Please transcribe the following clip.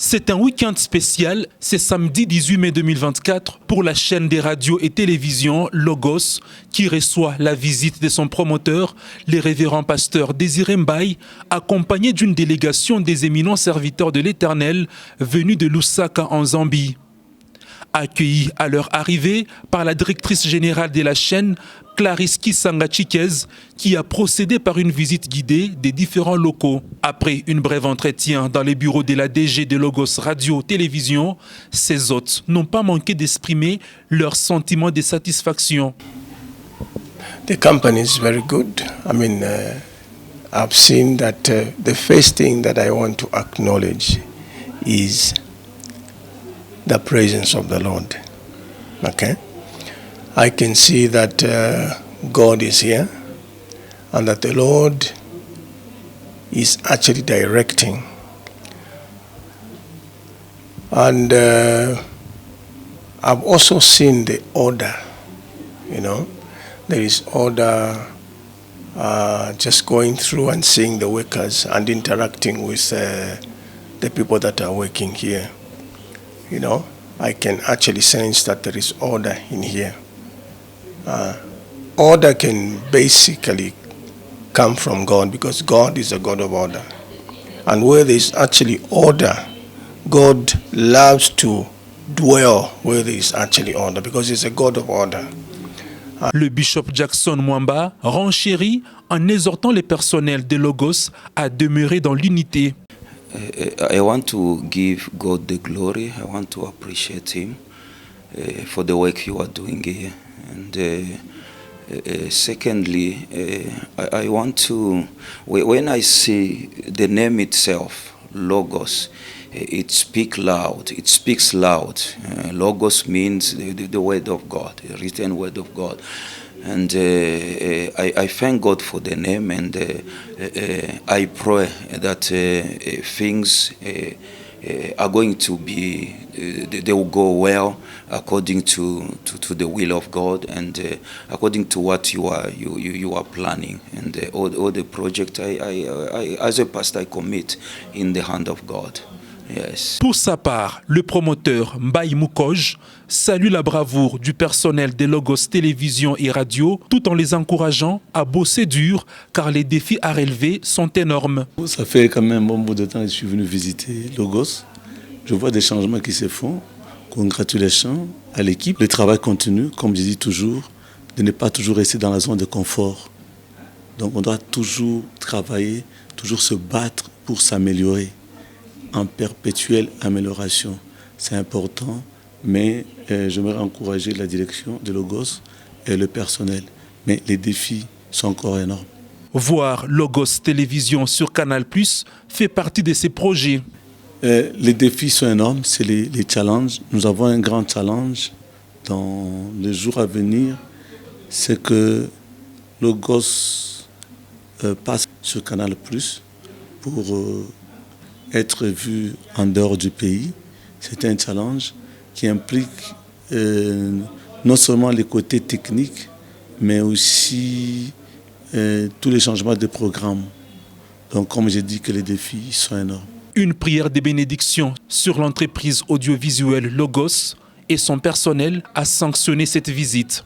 C'est un week-end spécial, c'est samedi 18 mai 2024 pour la chaîne des radios et télévisions Logos qui reçoit la visite de son promoteur, les révérends pasteurs Désiré Mbaye, accompagné d'une délégation des éminents serviteurs de l'Éternel venus de Lusaka en Zambie. Accueillis à leur arrivée par la directrice générale de la chaîne, Clarisse Kisanga Chikez, qui a procédé par une visite guidée des différents locaux. Après une brève entretien dans les bureaux de la DG de Logos Radio-Télévision, ces hôtes n'ont pas manqué d'exprimer leur sentiment de satisfaction. The company is very good. I've seen that the first thing that I want to acknowledge is the presence of the Lord. Okay? I can see that God is here and that the Lord is actually directing. And I've also seen the order, There is order just going through and seeing the workers and interacting with the people that are working here. I can actually sense that there is order in here. Order can basically come from God because God is a God of order. And where there is actually order, God loves to dwell where there is actually order because He's a God of order. Le bishop Jackson Mwamba renchérit en exhortant les personnels de Logos à demeurer dans l'unité. I want to give God the glory. I want to appreciate Him for the work you are doing here. And secondly, I want to, when I see the name itself, Logos, it speaks loud. It speaks loud. Logos means the word of God, the written word of God. And I thank God for the name, and I pray that things are going to be, they will go well according to the will of God and according to what you are planning. And all the project, I as a pastor, I commit in the hand of God. Yes. Pour sa part, le promoteur Mbaye Moukoj salue la bravoure du personnel des Logos Télévision et Radio tout en les encourageant à bosser dur car les défis à relever sont énormes. Ça fait quand même un bon bout de temps que je suis venu visiter Logos. Je vois des changements qui se font. Congratulations à l'équipe. Le travail continue, comme je dis toujours, de ne pas toujours rester dans la zone de confort. Donc on doit toujours travailler, toujours se battre pour s'améliorer. En perpétuelle amélioration. C'est important, mais j'aimerais encourager la direction de Logos et le personnel. Mais les défis sont encore énormes. Voir Logos Télévision sur Canal+ fait partie de ces projets. Les défis sont énormes, c'est les challenges. Nous avons un grand challenge dans les jours à venir, c'est que Logos passe sur Canal+ pour être vu en dehors du pays. C'est un challenge qui implique non seulement les côtés techniques, mais aussi tous les changements de programme. Donc, comme j'ai dit, que les défis sont énormes. Une prière de bénédiction sur l'entreprise audiovisuelle Logos et son personnel a sanctionné cette visite.